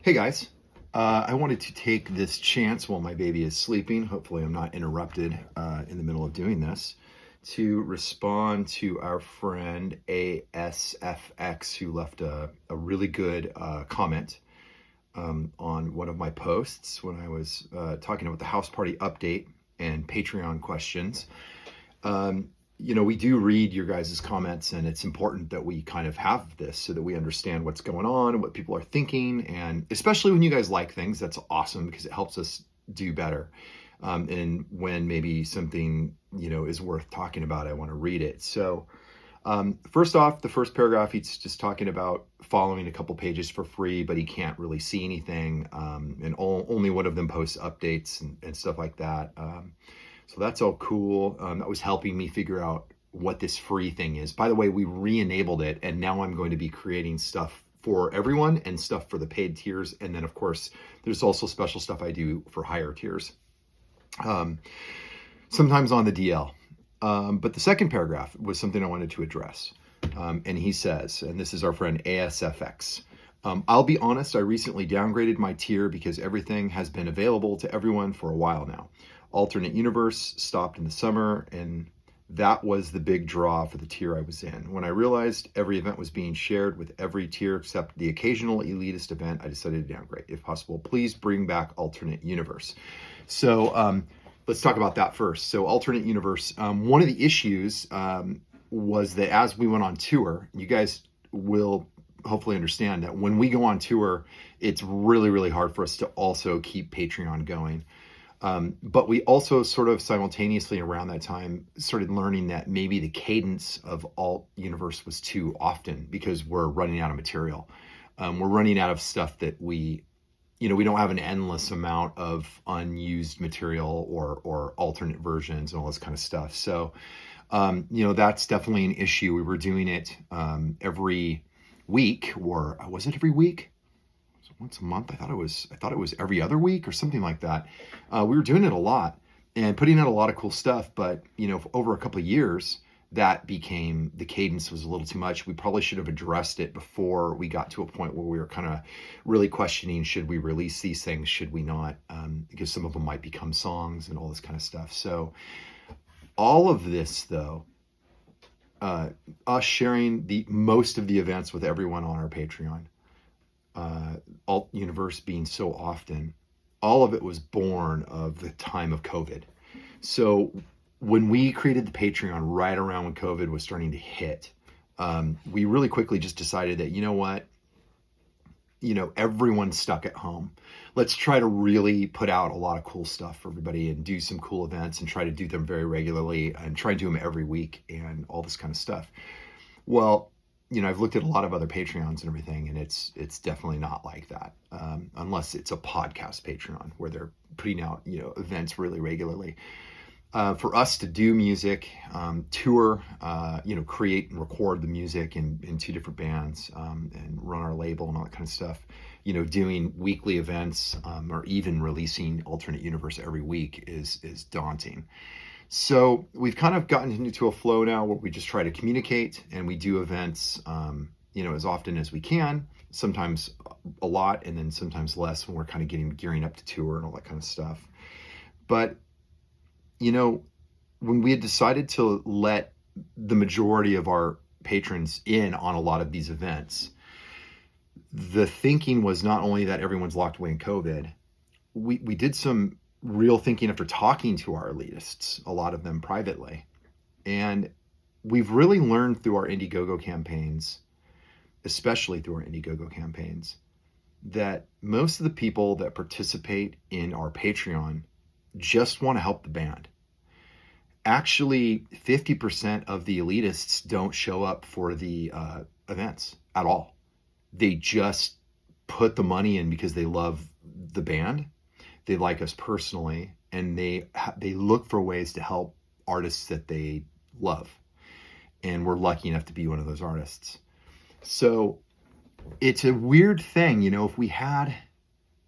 Hey guys, I wanted to take this chance while my baby is sleeping. Hopefully, I'm not interrupted in the middle of doing this to respond to our friend ASFX who left a really good comment on one of my posts when I was talking about the house party update and Patreon questions. We do read your guys' comments, and it's important that we kind of have this so that we understand what's going on and what people are thinking. And especially when you guys like things, that's awesome because it helps us do better. And when maybe something, is worth talking about, I want to read it. So first off, the first paragraph, he's just talking about following a couple pages for free, but he can't really see anything. And only one of them posts updates and stuff like that. So that's all cool. That was helping me figure out what this free thing is. By the way, we re-enabled it, and now I'm going to be creating stuff for everyone and stuff for the paid tiers. And then, of course, there's also special stuff I do for higher tiers, sometimes on the DL. But the second paragraph was something I wanted to address. And he says, and this is our friend ASFX, I'll be honest, I recently downgraded my tier because everything has been available to everyone for a while now. Alternate Universe stopped in the summer, and that was the big draw for the tier I was in. When I realized every event was being shared with every tier except the occasional elitist event, I decided to downgrade. If possible, please bring back Alternate Universe. So let's talk about that first. So Alternate Universe, one of the issues was that as we went on tour, you guys will hopefully understand that when we go on tour, it's really, really hard for us to also keep Patreon going. But we also sort of simultaneously around that time started learning that maybe the cadence of Alt Universe was too often because we're running out of material. We're running out of stuff that we don't have an endless amount of unused material or alternate versions and all this kind of stuff. So, that's definitely an issue. We were doing it every week, or was it every week? Once a month. I thought it was every other week or something like that. We were doing it a lot and putting out a lot of cool stuff, but over a couple of years that became, the cadence was a little too much. We probably should have addressed it before we got to a point where we were kind of really questioning, should we release these things, should we not, because some of them might become songs and all this kind of stuff. So all of this though, us sharing the most of the events with everyone on our Patreon, Alt Universe being so often, all of it was born of the time of COVID. So when we created the Patreon right around when COVID was starting to hit, we really quickly just decided that, everyone's stuck at home. Let's try to really put out a lot of cool stuff for everybody and do some cool events and try to do them very regularly and try to do them every week and all this kind of stuff. Well, I've looked at a lot of other Patreons and everything, and it's definitely not like that, unless it's a podcast Patreon where they're putting out, events really regularly. For us to do music, tour, create and record the music in two different bands, and run our label and all that kind of stuff, doing weekly events, or even releasing Alternate Universe every week is daunting. So we've kind of gotten into a flow now where we just try to communicate and we do events, as often as we can, sometimes a lot, and then sometimes less when we're kind of gearing up to tour and all that kind of stuff. But, when we had decided to let the majority of our patrons in on a lot of these events, the thinking was not only that everyone's locked away in COVID, we did some real thinking after talking to our elitists, a lot of them privately. And we've really learned through our Indiegogo campaigns, especially through our Indiegogo campaigns, that most of the people that participate in our Patreon just want to help the band. Actually, 50% of the elitists don't show up for the events at all. They just put the money in because they love the band. They like us personally, and they look for ways to help artists that they love. And we're lucky enough to be one of those artists. So it's a weird thing, if we had,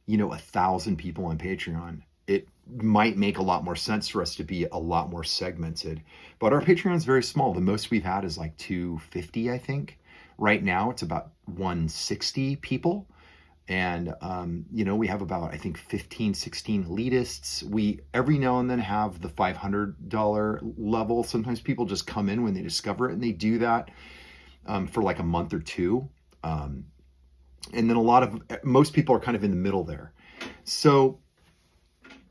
1,000 people on Patreon, it might make a lot more sense for us to be a lot more segmented. But our Patreon is very small. The most we've had is like 250, I think. Right now, it's about 160 people. And, we have about, I think, 15, 16 elitists. We every now and then have the $500 level. Sometimes people just come in when they discover it, and they do that for like a month or two. And then most people are kind of in the middle there. So,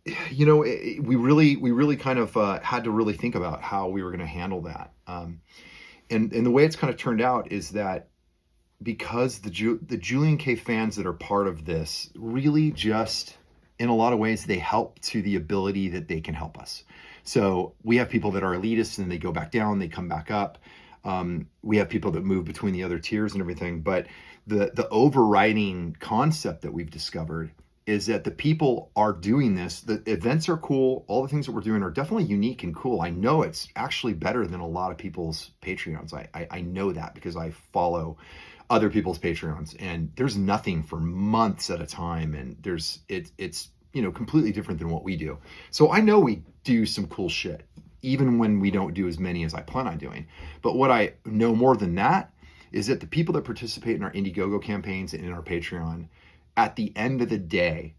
we really kind of had to really think about how we were going to handle that. And the way it's kind of turned out is that because the Julien-K fans that are part of this really just, in a lot of ways, they help to the ability that they can help us. So we have people that are elitists and they go back down, they come back up. We have people that move between the other tiers and everything. But the overriding concept that we've discovered is that the people are doing this. The events are cool. All the things that we're doing are definitely unique and cool. I know it's actually better than a lot of people's Patreons. I know that because I follow other people's Patreons, and there's nothing for months at a time, and it's completely different than what we do. So I know we do some cool shit, even when we don't do as many as I plan on doing. But what I know more than that is that the people that participate in our Indiegogo campaigns and in our Patreon, at the end of the day,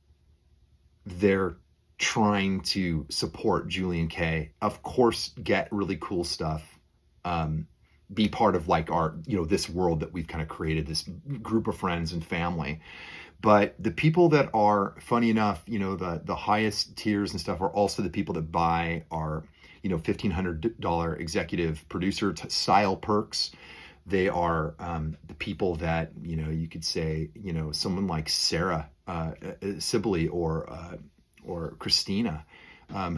they're trying to support Julien-K, of course, get really cool stuff, be part of like our, this world that we've kind of created, this group of friends and family. But the people that are, funny enough, the highest tiers and stuff are also the people that buy our, $1,500 executive producer style perks. They are the people that, you could say, someone like Sarah Sibley or Christina,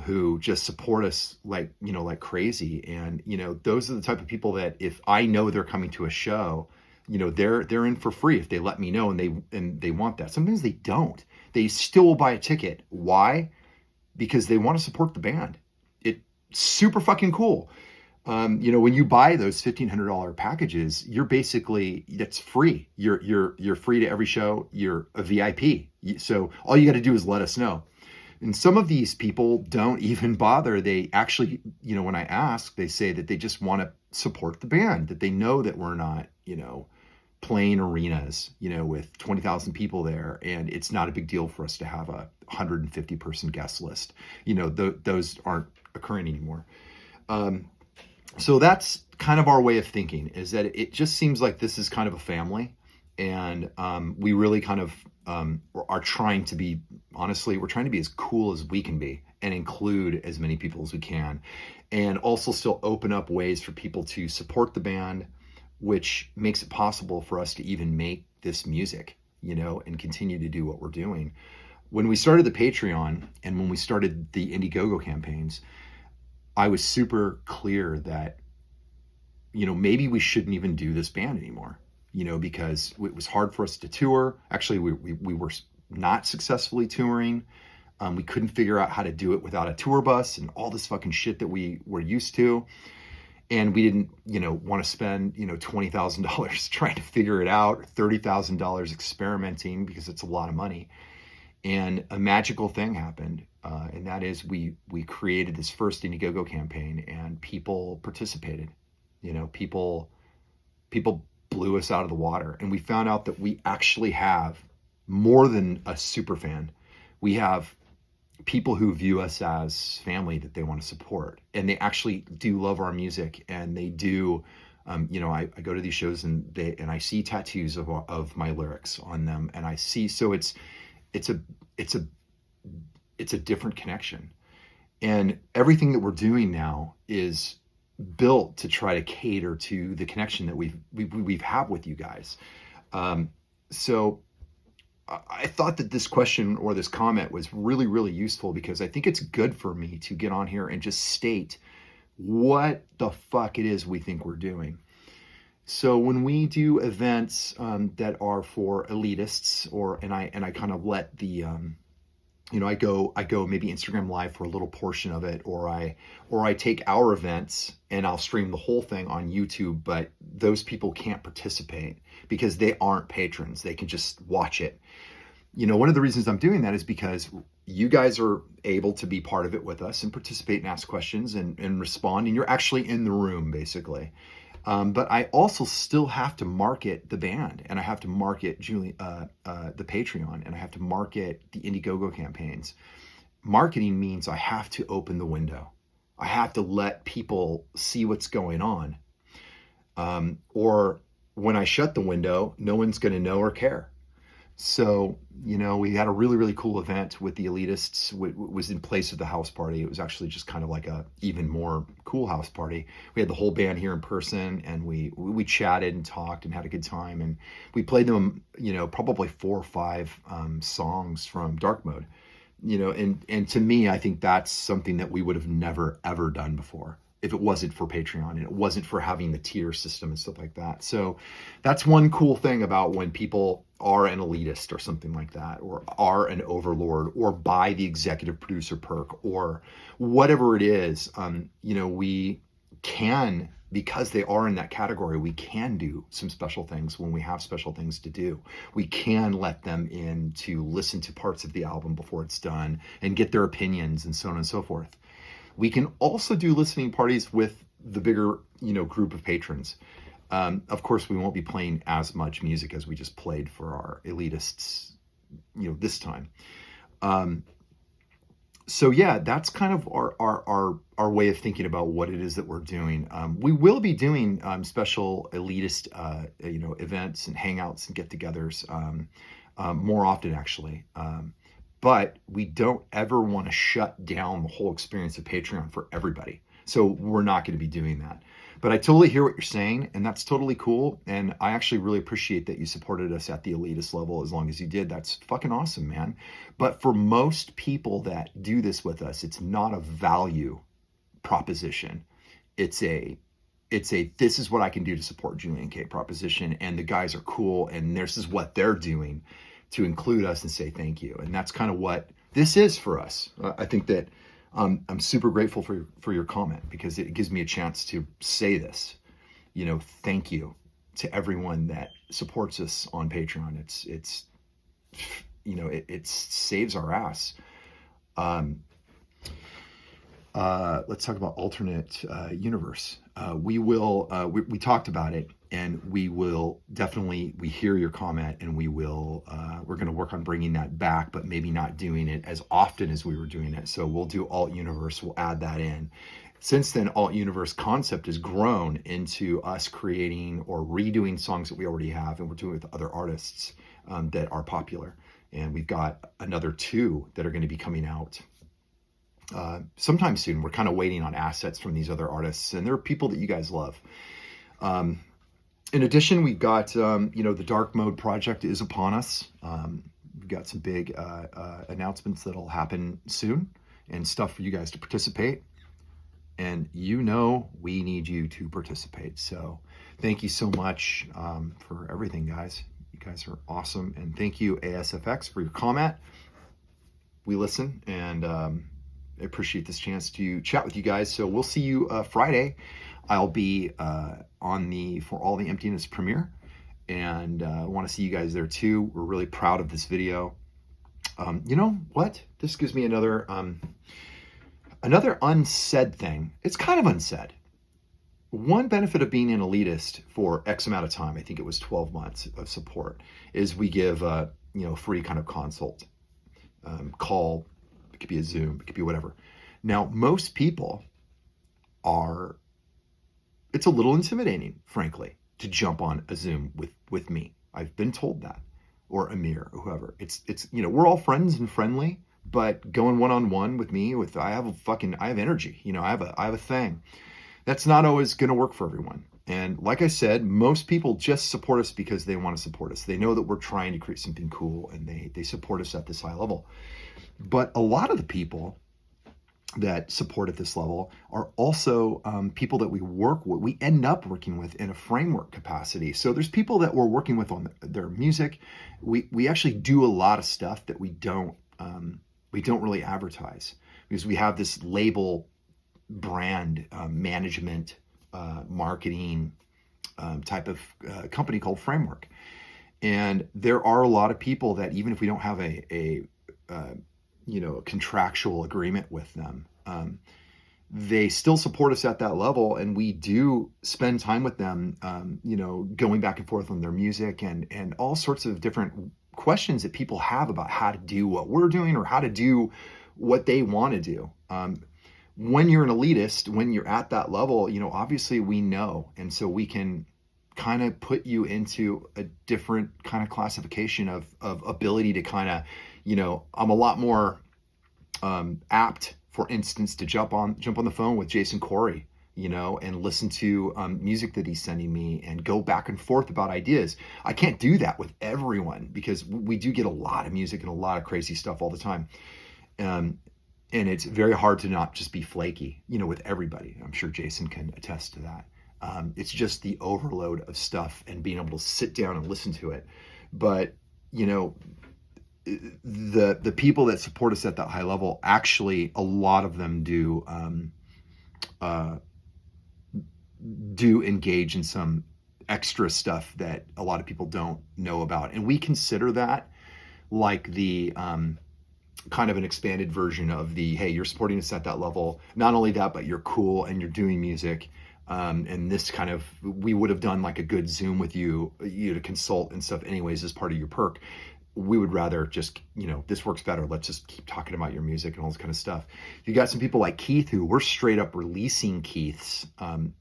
who just support us like crazy. And, those are the type of people that if I know they're coming to a show, they're in for free if they let me know and they want that. Sometimes they don't. They still will buy a ticket. Why? Because they want to support the band. It's super fucking cool. When you buy those $1,500 packages, you're basically, that's free. You're free to every show. You're a VIP. So all you got to do is let us know. And some of these people don't even bother. They actually, when I ask, they say that they just want to support the band, that they know that we're not, playing arenas, with 20,000 people there. And it's not a big deal for us to have a 150 person guest list. Those aren't occurring anymore. So that's kind of our way of thinking, is that it just seems like this is kind of a family. And we really kind of are trying to be, honestly, we're trying to be as cool as we can be and include as many people as we can. And also still open up ways for people to support the band, which makes it possible for us to even make this music, and continue to do what we're doing. When we started the Patreon and when we started the Indiegogo campaigns, I was super clear that, maybe we shouldn't even do this band anymore, because it was hard for us to tour. Actually, we were not successfully touring. We couldn't figure out how to do it without a tour bus and all this fucking shit that we were used to. And we didn't, want to spend, $20,000 trying to figure it out, $30,000 experimenting, because it's a lot of money. And a magical thing happened. And that is we created this first Indiegogo campaign, and people participated. People blew us out of the water. And we found out that we actually have more than a super fan. We have people who view us as family that they want to support, and they actually do love our music. And they do, I go to these shows and I see tattoos of my lyrics on them, and I see, so it's a different connection. And everything that we're doing now is built to try to cater to the connection that we've had with you guys. So I thought that this question or this comment was really, really useful, because I think it's good for me to get on here and just state what the fuck it is we think we're doing. So when we do events that are for elitists, and I kind of let the I go maybe Instagram Live for a little portion of it, or I take our events and I'll stream the whole thing on YouTube, but those people can't participate because they aren't patrons. They can just watch it. One of the reasons I'm doing that is because you guys are able to be part of it with us and participate and ask questions and respond, and you're actually in the room, basically. But I also still have to market the band, and I have to market the Patreon, and I have to market the Indiegogo campaigns. Marketing means I have to open the window. I have to let people see what's going on. Or when I shut the window, no one's going to know or care. So, we had a really, really cool event with the Elitists. It was in place of the house party. It was actually just kind of like a even more cool house party. We had the whole band here in person, and we chatted and talked and had a good time. And we played them, probably 4 or 5 songs from Dark Mode. And to me, I think that's something that we would have never, ever done before if it wasn't for Patreon and it wasn't for having the tier system and stuff like that. So that's one cool thing about when people are an elitist or something like that, or are an overlord, or buy the executive producer perk, or whatever it is, we can, because they are in that category, we can do some special things when we have special things to do. We can let them in to listen to parts of the album before it's done and get their opinions and so on and so forth. We can also do listening parties with the bigger, group of patrons. Of course, we won't be playing as much music as we just played for our elitists, this time. So yeah, that's kind of our way of thinking about what it is that we're doing. We will be doing special elitist, events and hangouts and get-togethers more often, actually. But we don't ever want to shut down the whole experience of Patreon for everybody. So we're not going to be doing that. But I totally hear what you're saying, and that's totally cool. And I actually really appreciate that you supported us at the elitist level as long as you did. That's fucking awesome, man. But for most people that do this with us, it's not a value proposition. It's a this is what I can do to support Julien-K proposition, and the guys are cool, and this is what they're doing to include us and say thank you. And that's kind of what this is for us. I think that I'm super grateful for your comment, because it gives me a chance to say this. Thank you to everyone that supports us on Patreon. It saves our ass. Let's talk about alternate universe. We talked about it, and we hear your comment, and we're going to work on bringing that back, but maybe not doing it as often as we were doing it. So we'll do alt universe. We'll add that in. Since then, alt universe concept has grown into us creating or redoing songs that we already have, and we're doing it with other artists that are popular. And we've got another 2 that are going to be coming out sometime soon. We're kind of waiting on assets from these other artists, and they're people that you guys love. In addition, we've got, the Dark Mode project is upon us. We've got some big announcements that'll happen soon, and stuff for you guys to participate. And we need you to participate. So thank you so much for everything, guys. You guys are awesome. And thank you, ASFX, for your comment. We listen, and I appreciate this chance to chat with you guys. So we'll see you Friday. I'll be on the For All the Emptiness premiere, and I want to see you guys there too. We're really proud of this video. You know what? This gives me another unsaid thing. It's kind of unsaid. One benefit of being an elitist for X amount of time, I think it was 12 months of support, is we give free kind of consult, call. It could be a Zoom, it could be whatever. Now, most people it's a little intimidating, frankly, to jump on a Zoom with me. I've been told that, or Amir, or whoever. It's we're all friends and friendly, but going one-on-one with me, I have energy, I have a thing. That's not always going to work for everyone. And like I said, most people just support us because they want to support us. They know that we're trying to create something cool, and they support us at this high level. But a lot of the people that support at this level are also people that we end up working with in a framework capacity. So there's people that we're working with on their music. We actually do a lot of stuff that we don't really advertise, because we have this label brand management marketing type of company called Framework. And there are a lot of people that, even if we don't have a contractual agreement with them, they still support us at that level, and we do spend time with them, going back and forth on their music and all sorts of different questions that people have about how to do what we're doing or how to do what they want to do. When you're an elitist, when you're at that level, obviously we know, and so we can kind of put you into a different kind of classification of ability to kind of, I'm a lot more apt, for instance, to jump on the phone with Jason Corey, and listen to music that he's sending me and go back and forth about ideas. I can't do that with everyone because we do get a lot of music and a lot of crazy stuff all the time. And it's very hard to not just be flaky, with everybody. I'm sure Jason can attest to that. It's just the overload of stuff and being able to sit down and listen to it. But, the people that support us at that high level, actually, a lot of them do engage in some extra stuff that a lot of people don't know about. And we consider that like the kind of an expanded version of the, hey, you're supporting us at that level. Not only that, but you're cool and you're doing music. And this kind of, we would have done like a good Zoom with you to consult and stuff anyways as part of your perk. We would rather just, this works better. Let's just keep talking about your music and all this kind of stuff. You got some people like Keith, who we're straight up releasing Keith's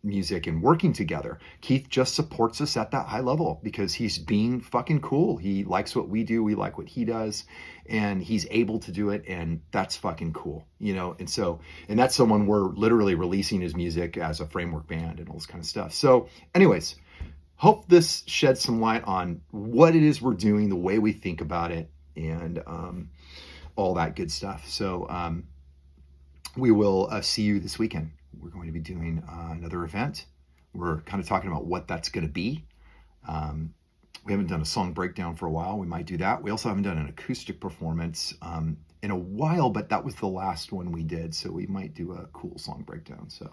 music and working together. Keith just supports us at that high level because he's being fucking cool. He likes what we do. We like what he does, and he's able to do it. And that's fucking cool, and that's someone we're literally releasing his music as a framework band and all this kind of stuff. So anyways, hope this sheds some light on what it is we're doing, the way we think about it, and all that good stuff. So we will see you this weekend. We're going to be doing another event. We're kind of talking about what that's going to be. We haven't done a song breakdown for a while. We might do that. We also haven't done an acoustic performance in a while, but that was the last one we did. So we might do a cool song breakdown. So,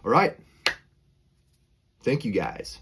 all right. Thank you guys.